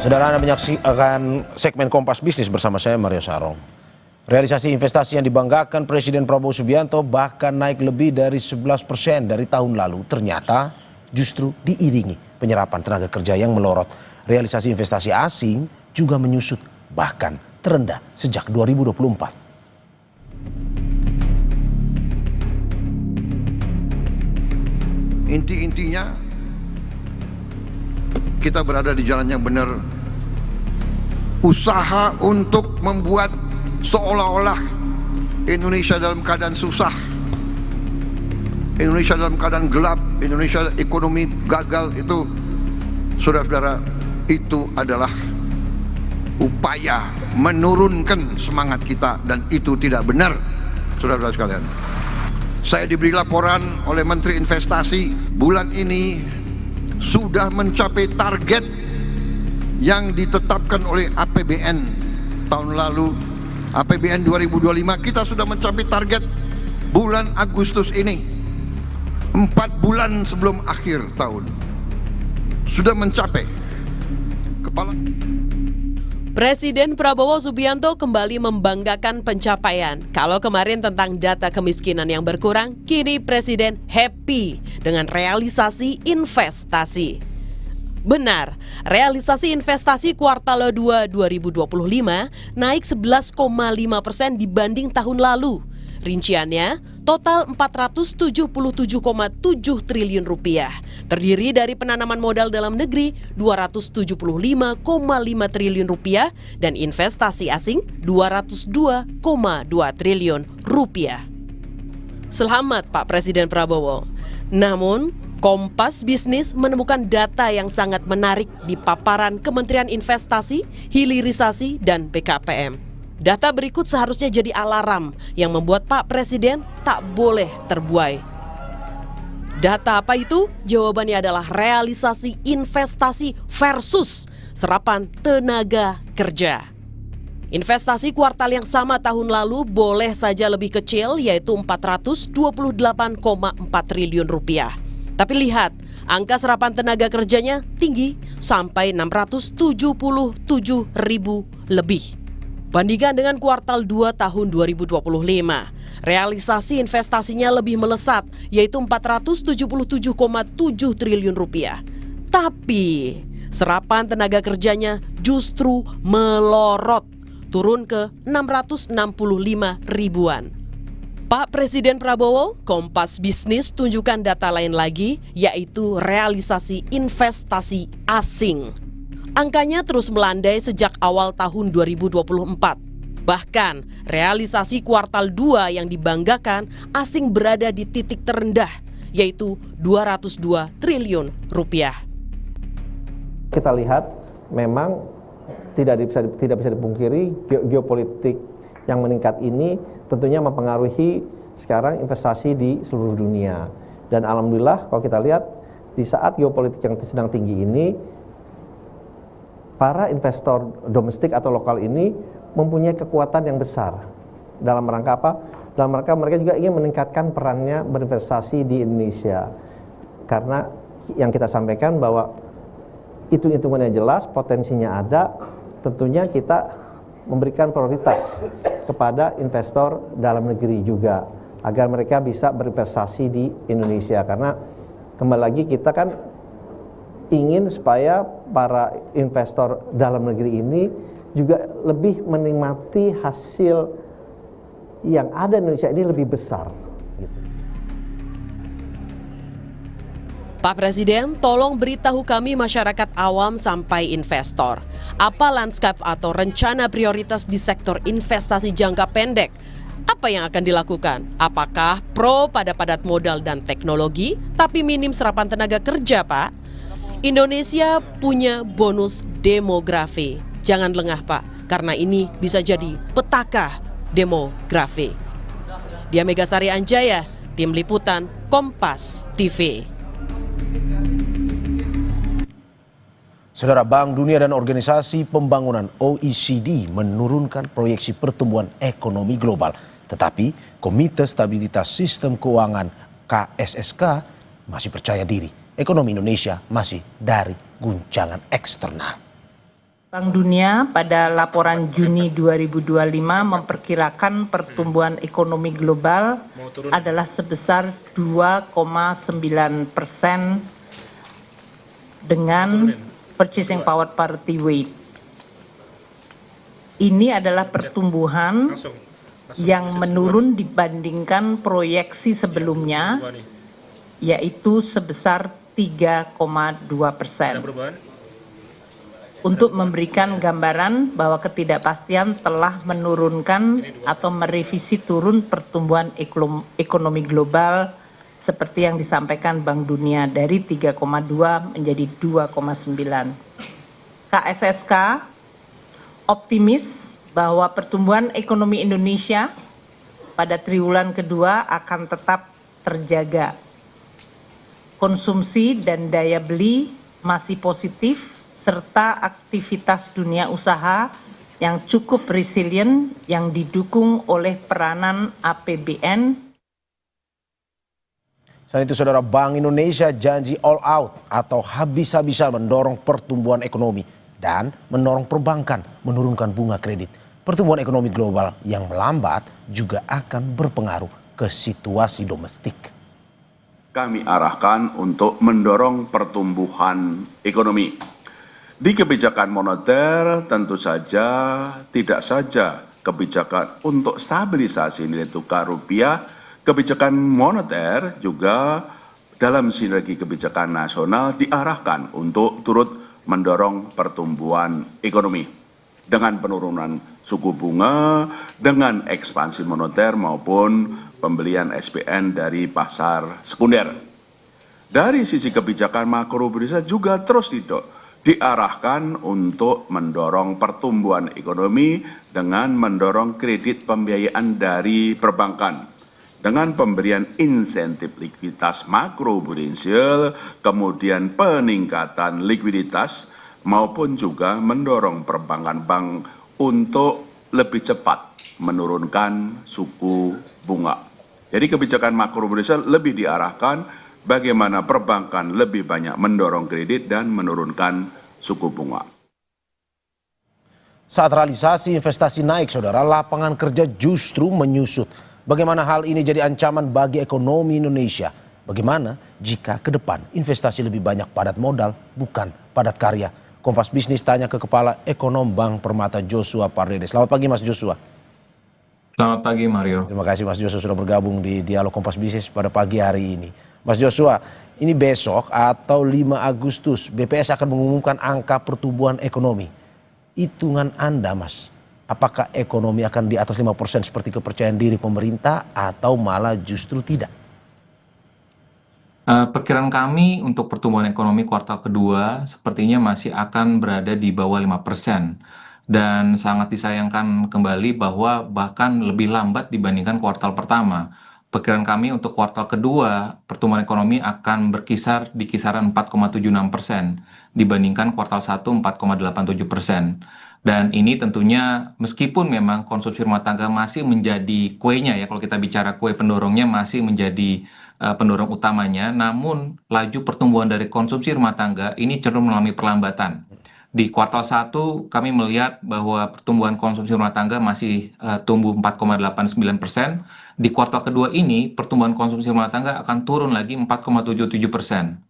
Saudara, Anda menyaksikan segmen Kompas Bisnis bersama saya, Mario Sarong. Realisasi investasi yang dibanggakan Presiden Prabowo Subianto bahkan naik lebih dari 11% dari tahun lalu. Ternyata justru diiringi penyerapan tenaga kerja yang melorot. Realisasi investasi asing juga menyusut, bahkan terendah sejak 2024. Inti-intinya kita berada di jalan yang benar. Usaha untuk membuat seolah-olah Indonesia dalam keadaan susah, Indonesia dalam keadaan gelap, Indonesia ekonomi gagal, itu saudara-saudara, itu adalah upaya menurunkan semangat kita, dan itu tidak benar, saudara-saudara sekalian. Saya diberi laporan oleh Menteri Investasi, bulan ini sudah mencapai target yang ditetapkan oleh APBN tahun lalu. APBN 2025 kita sudah mencapai target bulan Agustus ini, 4 bulan sebelum akhir tahun sudah mencapai. Presiden Prabowo Subianto kembali membanggakan pencapaian. Kalau kemarin tentang data kemiskinan yang berkurang, kini Presiden happy dengan realisasi investasi. Benar, realisasi investasi kuartal 2 2025 naik 11,5% dibanding tahun lalu. Rinciannya, total 477,7 triliun rupiah. Terdiri dari penanaman modal dalam negeri 275,5 triliun rupiah dan investasi asing 202,2 triliun rupiah. Selamat Pak Presiden Prabowo. Namun, Kompas Bisnis menemukan data yang sangat menarik di paparan Kementerian Investasi, Hilirisasi, dan BKPM. Data berikut seharusnya jadi alarm yang membuat Pak Presiden tak boleh terbuai. Data apa itu? Jawabannya adalah realisasi investasi versus serapan tenaga kerja. Investasi kuartal yang sama tahun lalu boleh saja lebih kecil, yaitu 428,4 triliun rupiah. Tapi lihat, angka serapan tenaga kerjanya tinggi sampai 677 ribu lebih. Bandingkan dengan kuartal 2 tahun 2025, realisasi investasinya lebih melesat, yaitu 477,7 triliun rupiah. Tapi serapan tenaga kerjanya justru melorot, turun ke 665 ribuan. Pak Presiden Prabowo, Kompas Bisnis tunjukkan data lain lagi, yaitu realisasi investasi asing. Angkanya terus melandai sejak awal tahun 2024. Bahkan, realisasi kuartal 2 yang dibanggakan asing berada di titik terendah, yaitu 202 triliun rupiah. Kita lihat memang tidak bisa dipungkiri geopolitik yang meningkat ini tentunya mempengaruhi sekarang investasi di seluruh dunia. Dan alhamdulillah kalau kita lihat di saat geopolitik yang sedang tinggi ini, para investor domestik atau lokal ini mempunyai kekuatan yang besar. Dalam rangka apa? Dalam rangka mereka juga ingin meningkatkan perannya berinvestasi di Indonesia. Karena yang kita sampaikan bahwa hitung-hitungannya jelas, potensinya ada, tentunya kita memberikan prioritas kepada investor dalam negeri juga agar mereka bisa berinvestasi di Indonesia, karena kembali lagi kita kan ingin supaya para investor dalam negeri ini juga lebih menikmati hasil yang ada di Indonesia ini lebih besar. Pak Presiden, tolong beritahu kami masyarakat awam sampai investor. Apa lanskap atau rencana prioritas di sektor investasi jangka pendek? Apa yang akan dilakukan? Apakah pro pada padat modal dan teknologi, tapi minim serapan tenaga kerja, Pak? Indonesia punya bonus demografi. Jangan lengah, Pak, karena ini bisa jadi petaka demografi. Dia Megasari Anjaya, Tim Liputan Kompas TV. Saudara, Bank Dunia dan Organisasi Pembangunan OECD menurunkan proyeksi pertumbuhan ekonomi global. Tetapi Komite Stabilitas Sistem Keuangan KSSK masih percaya diri ekonomi Indonesia masih dari guncangan eksternal. Bank Dunia pada laporan Juni 2025 memperkirakan pertumbuhan ekonomi global adalah sebesar 2,9% dengan purchasing power parity weight. Ini adalah pertumbuhan yang menurun dibandingkan proyeksi sebelumnya, yaitu sebesar 3,2%. Untuk memberikan gambaran bahwa ketidakpastian telah menurunkan atau merevisi turun pertumbuhan ekonomi global seperti yang disampaikan Bank Dunia dari 3,2 menjadi 2,9. KSSK optimis bahwa pertumbuhan ekonomi Indonesia pada triwulan kedua akan tetap terjaga. Konsumsi dan daya beli masih positif, serta aktivitas dunia usaha yang cukup resilient yang didukung oleh peranan APBN. Selain itu, Saudara, Bank Indonesia janji all out atau habis-habisan mendorong pertumbuhan ekonomi dan mendorong perbankan menurunkan bunga kredit. Pertumbuhan ekonomi global yang melambat juga akan berpengaruh ke situasi domestik. Kami arahkan untuk mendorong pertumbuhan ekonomi. Di kebijakan moneter tentu saja tidak saja kebijakan untuk stabilisasi nilai tukar rupiah, kebijakan moneter juga dalam sinergi kebijakan nasional diarahkan untuk turut mendorong pertumbuhan ekonomi dengan penurunan suku bunga, dengan ekspansi moneter maupun pembelian SBN dari pasar sekunder. Dari sisi kebijakan makro Indonesia juga terus diarahkan untuk mendorong pertumbuhan ekonomi dengan mendorong kredit pembiayaan dari perbankan dengan pemberian insentif likuiditas makro prudensial, kemudian peningkatan likuiditas maupun juga mendorong perbankan bank untuk lebih cepat menurunkan suku bunga. Jadi kebijakan makro Indonesia lebih diarahkan bagaimana perbankan lebih banyak mendorong kredit dan menurunkan suku bunga. Saat realisasi investasi naik, Saudara, lapangan kerja justru menyusut. Bagaimana hal ini jadi ancaman bagi ekonomi Indonesia? Bagaimana jika ke depan investasi lebih banyak padat modal, bukan padat karya? Kompas Bisnis tanya ke Kepala Ekonom Bank Permata Joshua Pardede. Selamat pagi, Mas Joshua. Selamat pagi, Mario. Terima kasih, Mas Joshua, sudah bergabung di Dialog Kompas Bisnis pada pagi hari ini. Mas Joshua, ini besok atau 5 Agustus BPS akan mengumumkan angka pertumbuhan ekonomi. Hitungan Anda, Mas, apakah ekonomi akan di atas 5% seperti kepercayaan diri pemerintah atau malah justru tidak? Perkiraan kami untuk pertumbuhan ekonomi kuartal kedua sepertinya masih akan berada di bawah 5%. Dan sangat disayangkan kembali bahwa bahkan lebih lambat dibandingkan kuartal pertama. Perkiraan kami untuk kuartal kedua pertumbuhan ekonomi akan berkisar di kisaran 4,76% dibandingkan kuartal 1 4,87%. Dan ini tentunya meskipun memang konsumsi rumah tangga masih menjadi kuenya ya, kalau kita bicara kue pendorongnya masih menjadi pendorong utamanya, namun laju pertumbuhan dari konsumsi rumah tangga ini cenderung mengalami perlambatan. Di kuartal 1 kami melihat bahwa pertumbuhan konsumsi rumah tangga masih tumbuh 4,89%. Di kuartal kedua ini pertumbuhan konsumsi rumah tangga akan turun lagi 4,77%.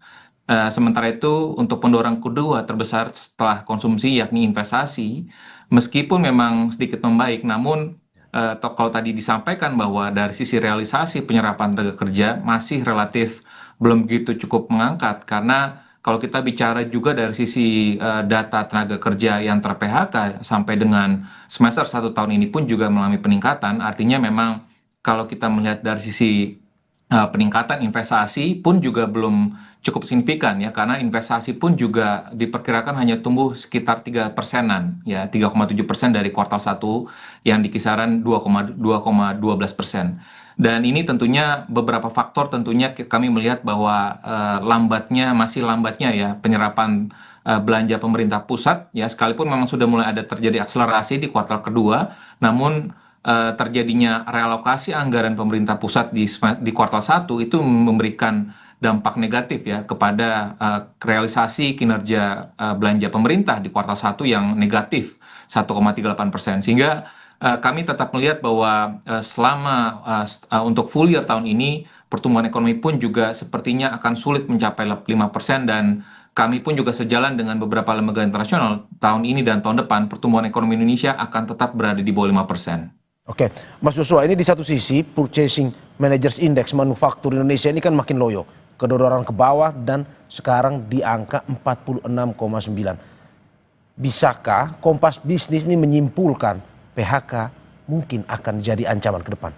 Sementara itu untuk pendorong kedua terbesar setelah konsumsi yakni investasi, meskipun memang sedikit membaik, namun kalau tadi disampaikan bahwa dari sisi realisasi penyerapan tenaga kerja masih relatif belum begitu cukup mengangkat, karena kalau kita bicara juga dari sisi data tenaga kerja yang ter-PHK sampai dengan semester 1 tahun ini pun juga mengalami peningkatan. Artinya memang kalau kita melihat dari sisi peningkatan investasi pun juga belum cukup signifikan ya, karena investasi pun juga diperkirakan hanya tumbuh sekitar 3%-an ya, 3,7% dari kuartal 1 yang di kisaran 2,12%. Dan ini tentunya beberapa faktor tentunya kami melihat bahwa masih lambatnya ya penyerapan belanja pemerintah pusat ya, sekalipun memang sudah mulai ada terjadi akselerasi di kuartal kedua, namun terjadinya realokasi anggaran pemerintah pusat di kuartal 1 itu memberikan dampak negatif ya kepada realisasi kinerja belanja pemerintah di kuartal 1 yang negatif 1,38%. Sehingga kami tetap melihat bahwa untuk full year tahun ini pertumbuhan ekonomi pun juga sepertinya akan sulit mencapai 5%, dan kami pun juga sejalan dengan beberapa lembaga internasional tahun ini dan tahun depan pertumbuhan ekonomi Indonesia akan tetap berada di bawah 5%. Oke, Mas Joshua, ini di satu sisi Purchasing Managers Index manufaktur Indonesia ini kan makin loyo, kedodoran ke bawah dan sekarang di angka 46,9. Bisakah Kompas Bisnis ini menyimpulkan PHK mungkin akan jadi ancaman ke depan?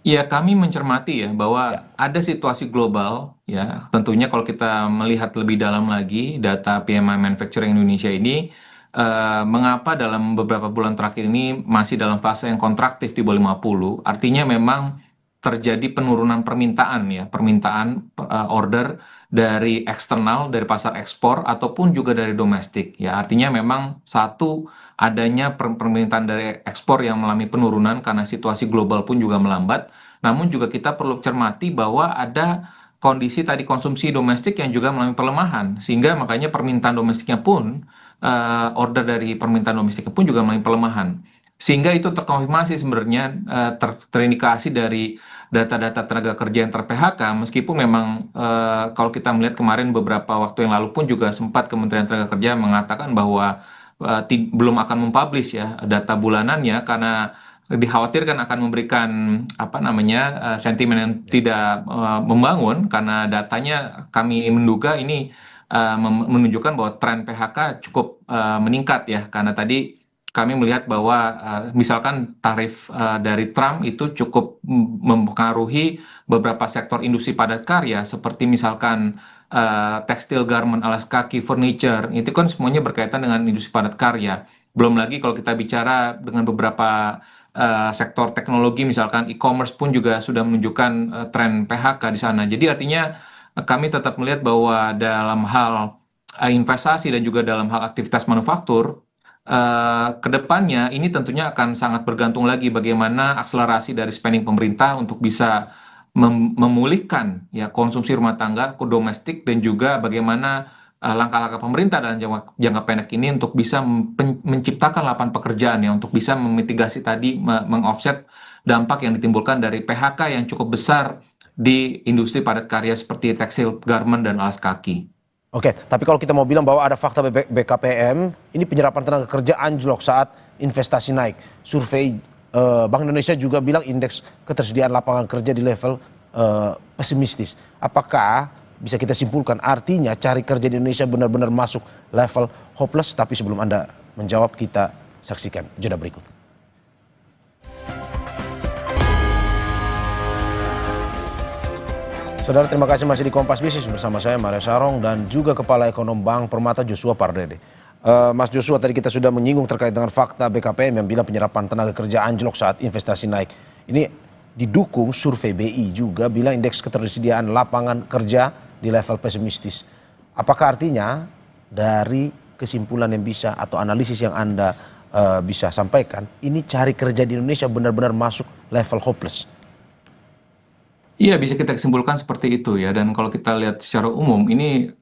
Ya, kami mencermati ya bahwa ada situasi global ya. Tentunya kalau kita melihat lebih dalam lagi data PMI Manufacturing Indonesia ini, mengapa dalam beberapa bulan terakhir ini masih dalam fase yang kontraktif di bawah 50, artinya memang terjadi penurunan permintaan ya, permintaan order dari eksternal, dari pasar ekspor ataupun juga dari domestik ya. Artinya memang satu, adanya permintaan dari ekspor yang mengalami penurunan karena situasi global pun juga melambat. Namun juga kita perlu cermati bahwa ada kondisi tadi konsumsi domestik yang juga mengalami pelemahan, sehingga makanya permintaan domestiknya pun order dari permintaan domestiknya pun juga mengalami pelemahan. Sehingga itu terkonfirmasi sebenarnya terindikasi dari data-data tenaga kerja yang ter-PHK, meskipun memang kalau kita melihat kemarin beberapa waktu yang lalu pun juga sempat Kementerian Tenaga Kerja mengatakan bahwa belum akan mempublish ya data bulanannya karena dikhawatirkan akan memberikan sentimen yang tidak membangun, karena datanya kami menduga ini menunjukkan bahwa tren PHK cukup meningkat ya, karena tadi kami melihat bahwa misalkan tarif dari Trump itu cukup mempengaruhi beberapa sektor industri padat karya seperti misalkan tekstil, garment, alas kaki, furniture, itu kan semuanya berkaitan dengan industri padat karya. Belum lagi kalau kita bicara dengan beberapa sektor teknologi, misalkan e-commerce pun juga sudah menunjukkan tren PHK di sana. Jadi artinya kami tetap melihat bahwa dalam hal investasi dan juga dalam hal aktivitas manufaktur, kedepannya ini tentunya akan sangat bergantung lagi bagaimana akselerasi dari spending pemerintah untuk bisa memulihkan ya konsumsi rumah tangga ke domestik, dan juga bagaimana langkah-langkah pemerintah dalam jangka pendek ini untuk bisa menciptakan lapangan pekerjaan ya, untuk bisa memitigasi tadi mengoffset dampak yang ditimbulkan dari PHK yang cukup besar di industri padat karya seperti tekstil, garment, dan alas kaki. Oke, tapi kalau kita mau bilang bahwa ada fakta BKPM, ini penyerapan tenaga kerja anjlok saat investasi naik. Survei Bank Indonesia juga bilang indeks ketersediaan lapangan kerja di level pesimistis. Apakah bisa kita simpulkan artinya cari kerja di Indonesia benar-benar masuk level hopeless? Tapi sebelum Anda menjawab, kita saksikan jeda berikut. Saudara, terima kasih masih di Kompas Bisnis bersama saya Mario Sarong dan juga Kepala Ekonom Bank Permata Joshua Pardede. Mas Joshua, tadi kita sudah menyinggung terkait dengan fakta BKPM yang bilang penyerapan tenaga kerja anjlok saat investasi naik. Ini didukung survei BI juga bilang indeks ketersediaan lapangan kerja di level pesimistis. Apakah artinya dari kesimpulan yang bisa atau analisis yang Anda bisa sampaikan, ini cari kerja di Indonesia benar-benar masuk level hopeless? Iya, bisa kita simpulkan seperti itu ya. Dan kalau kita lihat secara umum, ini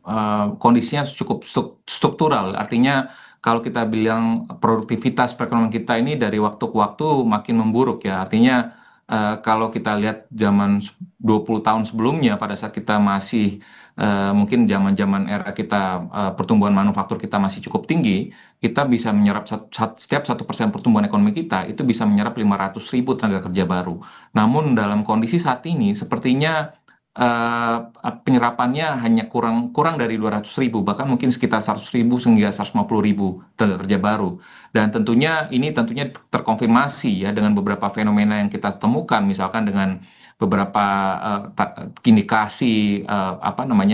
kondisinya cukup struktural. Artinya kalau kita bilang produktivitas perekonomian kita ini dari waktu ke waktu makin memburuk ya. Artinya kalau kita lihat zaman 20 tahun sebelumnya, pada saat kita masih mungkin zaman-zaman era kita pertumbuhan manufaktur kita masih cukup tinggi, kita bisa menyerap setiap 1% pertumbuhan ekonomi kita itu bisa menyerap 500.000 tenaga kerja baru. Namun dalam kondisi saat ini sepertinya penyerapannya hanya kurang dari 200.000, bahkan mungkin sekitar 100.000 hingga 150.000 tenaga kerja baru. Dan tentunya ini terkonfirmasi ya dengan beberapa fenomena yang kita temukan, misalkan dengan beberapa indikasi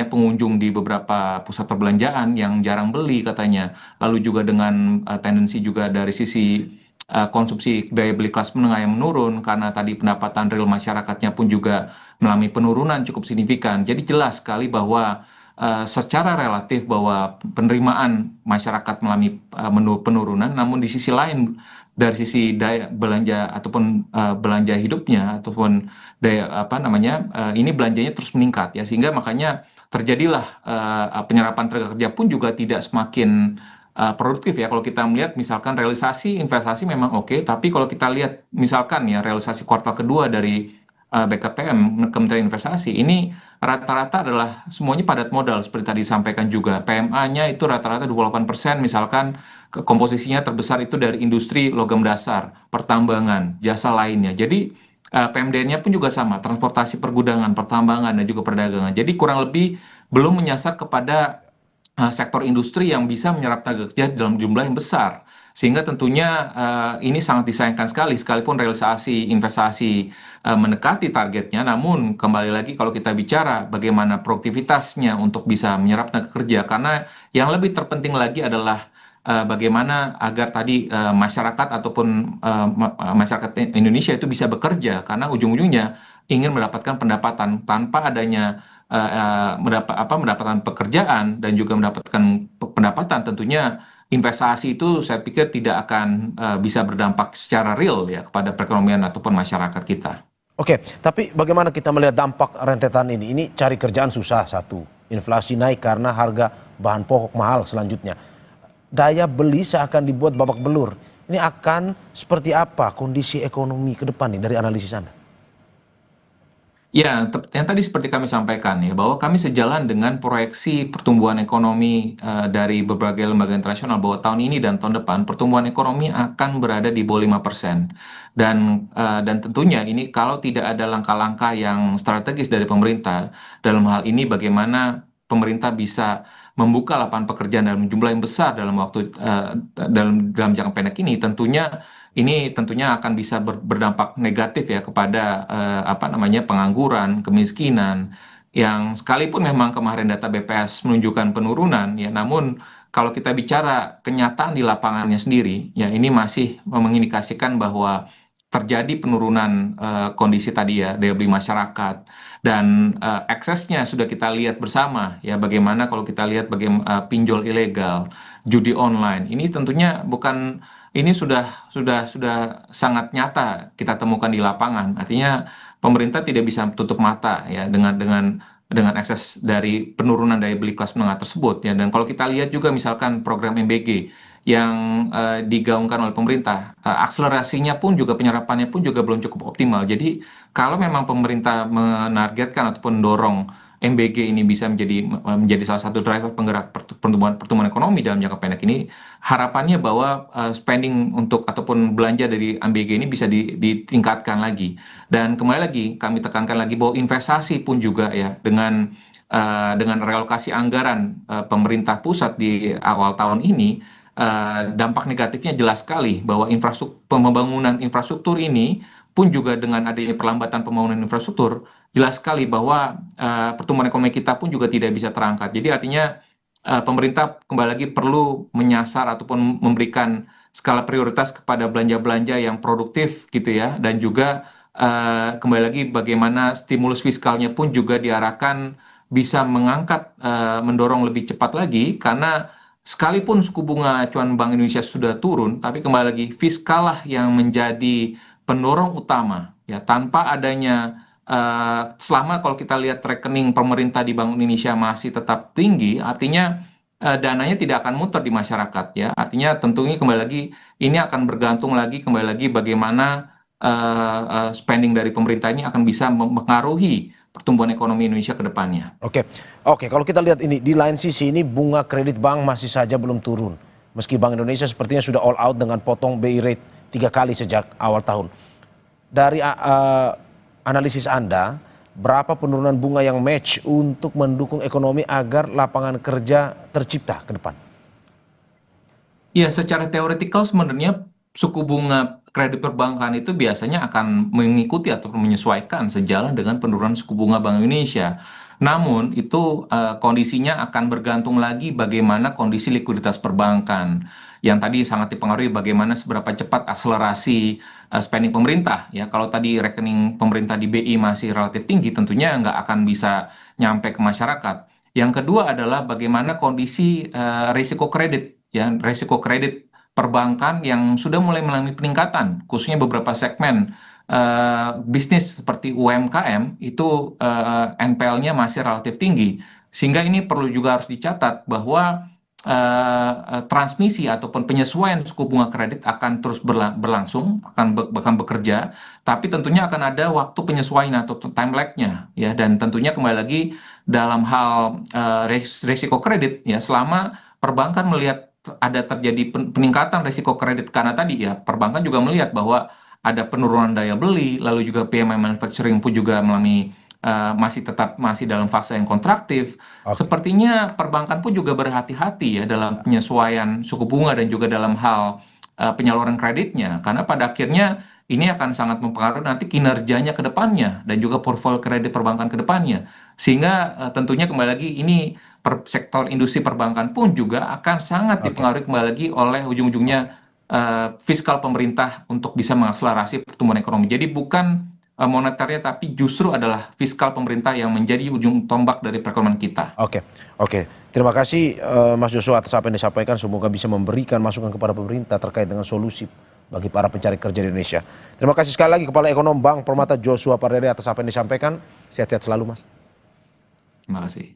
pengunjung di beberapa pusat perbelanjaan yang jarang beli katanya, lalu juga dengan tendensi juga dari sisi konsumsi daya beli kelas menengah yang menurun karena tadi pendapatan real masyarakatnya pun juga mengalami penurunan cukup signifikan. Jadi jelas sekali bahwa secara relatif bahwa penerimaan masyarakat mengalami penurunan, namun di sisi lain dari sisi daya belanja ataupun belanja hidupnya ataupun daya ini belanjanya terus meningkat ya, sehingga makanya terjadilah penyerapan tenaga kerja pun juga tidak semakin produktif ya. Kalau kita melihat misalkan realisasi investasi memang oke, tapi kalau kita lihat misalkan ya realisasi kuartal kedua dari BKPM, Kementerian Investasi, ini rata-rata adalah semuanya padat modal seperti tadi disampaikan juga. PMA-nya itu rata-rata 28%, misalkan komposisinya terbesar itu dari industri logam dasar, pertambangan, jasa lainnya. Jadi PMDN-nya pun juga sama, transportasi pergudangan, pertambangan, dan juga perdagangan. Jadi kurang lebih belum menyasar kepada sektor industri yang bisa menyerap tenaga kerja dalam jumlah yang besar. Sehingga tentunya ini sangat disayangkan sekali, sekalipun realisasi investasi mendekati targetnya, namun kembali lagi kalau kita bicara bagaimana produktivitasnya untuk bisa menyerap tenaga kerja, karena yang lebih terpenting lagi adalah bagaimana agar tadi masyarakat ataupun masyarakat Indonesia itu bisa bekerja, karena ujung-ujungnya ingin mendapatkan pendapatan tanpa adanya mendapatkan pekerjaan dan juga mendapatkan pendapatan, tentunya investasi itu saya pikir tidak akan bisa berdampak secara real ya kepada perekonomian ataupun masyarakat kita. Oke, tapi bagaimana kita melihat dampak rentetan ini? Ini cari kerjaan susah satu, inflasi naik karena harga bahan pokok mahal selanjutnya. Daya beli seakan dibuat babak belur. Ini akan seperti apa kondisi ekonomi ke depan nih dari analisis Anda? Ya, yang tadi seperti kami sampaikan ya, bahwa kami sejalan dengan proyeksi pertumbuhan ekonomi dari berbagai lembaga internasional bahwa tahun ini dan tahun depan pertumbuhan ekonomi akan berada di bawah 5%. Dan tentunya ini kalau tidak ada langkah-langkah yang strategis dari pemerintah, dalam hal ini bagaimana pemerintah bisa membuka lapangan pekerjaan dalam jumlah yang besar dalam waktu dalam jangka pendek ini tentunya akan bisa berdampak negatif ya kepada pengangguran, kemiskinan yang sekalipun memang kemarin data BPS menunjukkan penurunan ya, namun kalau kita bicara kenyataan di lapangannya sendiri ya, ini masih mengindikasikan bahwa terjadi penurunan kondisi tadi ya, daya beli masyarakat, dan eksesnya sudah kita lihat bersama ya, bagaimana kalau kita lihat bagaimana pinjol ilegal, judi online, ini tentunya ini sudah sangat nyata kita temukan di lapangan. Artinya pemerintah tidak bisa tutup mata ya dengan ekses dari penurunan daya beli kelas menengah tersebut ya. Dan kalau kita lihat juga misalkan program MBG yang digaungkan oleh pemerintah, akselerasinya pun juga penyerapannya pun juga belum cukup optimal. Jadi kalau memang pemerintah menargetkan ataupun mendorong MBG ini bisa menjadi salah satu driver penggerak pertumbuhan ekonomi dalam jangka pendek ini, harapannya bahwa spending untuk ataupun belanja dari MBG ini bisa ditingkatkan lagi. Dan kembali lagi kami tekankan lagi bahwa investasi pun juga ya, dengan realokasi anggaran pemerintah pusat di awal tahun ini, dampak negatifnya jelas sekali bahwa pembangunan infrastruktur ini pun juga dengan adanya perlambatan pembangunan infrastruktur, jelas sekali bahwa pertumbuhan ekonomi kita pun juga tidak bisa terangkat. Jadi artinya pemerintah kembali lagi perlu menyasar ataupun memberikan skala prioritas kepada belanja-belanja yang produktif gitu ya, dan juga kembali lagi bagaimana stimulus fiskalnya pun juga diarahkan bisa mendorong lebih cepat lagi, karena sekalipun suku bunga acuan Bank Indonesia sudah turun, tapi kembali lagi fiskal lah yang menjadi pendorong utama ya. Tanpa adanya selama kalau kita lihat rekening pemerintah di Bank Indonesia masih tetap tinggi, artinya dananya tidak akan muter di masyarakat ya. Artinya tentunya kembali lagi ini akan bergantung lagi kembali lagi bagaimana spending dari pemerintah ini akan bisa mempengaruhi pertumbuhan ekonomi Indonesia ke depannya. Oke, kalau kita lihat ini di lain sisi ini bunga kredit bank masih saja belum turun. Meski Bank Indonesia sepertinya sudah all out dengan potong BI rate 3 kali sejak awal tahun. Dari analisis Anda, berapa penurunan bunga yang match untuk mendukung ekonomi agar lapangan kerja tercipta ke depan? Ya, secara teoretikal sebenarnya suku bunga kredit perbankan itu biasanya akan mengikuti ataupun menyesuaikan sejalan dengan penurunan suku bunga Bank Indonesia. Namun itu kondisinya akan bergantung lagi bagaimana kondisi likuiditas perbankan, yang tadi sangat dipengaruhi bagaimana seberapa cepat akselerasi spending pemerintah ya. Kalau tadi rekening pemerintah di BI masih relatif tinggi, tentunya nggak akan bisa nyampe ke masyarakat. Yang kedua adalah bagaimana kondisi risiko kredit, ya, risiko kredit perbankan yang sudah mulai mengalami peningkatan, khususnya beberapa segmen bisnis seperti UMKM itu NPL-nya masih relatif tinggi, sehingga ini perlu juga harus dicatat bahwa transmisi ataupun penyesuaian suku bunga kredit akan terus berlangsung, akan bekerja, tapi tentunya akan ada waktu penyesuaian atau time lag-nya, ya, dan tentunya kembali lagi dalam hal risiko kredit, ya, selama perbankan melihat ada terjadi peningkatan risiko kredit karena tadi ya perbankan juga melihat bahwa ada penurunan daya beli, lalu juga PMI manufacturing pun juga mengalami masih dalam fase yang kontraktif. Sepertinya perbankan pun juga berhati-hati ya dalam penyesuaian suku bunga dan juga dalam hal penyaluran kreditnya, karena pada akhirnya ini akan sangat mempengaruhi nanti kinerjanya ke depannya dan juga portfolio kredit perbankan ke depannya. Sehingga tentunya kembali lagi ini sektor industri perbankan pun juga akan sangat dipengaruhi kembali lagi oleh ujung-ujungnya fiskal pemerintah untuk bisa mengakselerasi pertumbuhan ekonomi. Jadi bukan moneternya tapi justru adalah fiskal pemerintah yang menjadi ujung tombak dari perekonomian kita. Oke. Terima kasih Mas Joshua atas apa yang disampaikan. Semoga bisa memberikan masukan kepada pemerintah terkait dengan solusi bagi para pencari kerja di Indonesia. Terima kasih sekali lagi Kepala Ekonom Bank Permata Joshua Pardede atas apa yang disampaikan. Sehat-sehat selalu, Mas. Terima kasih.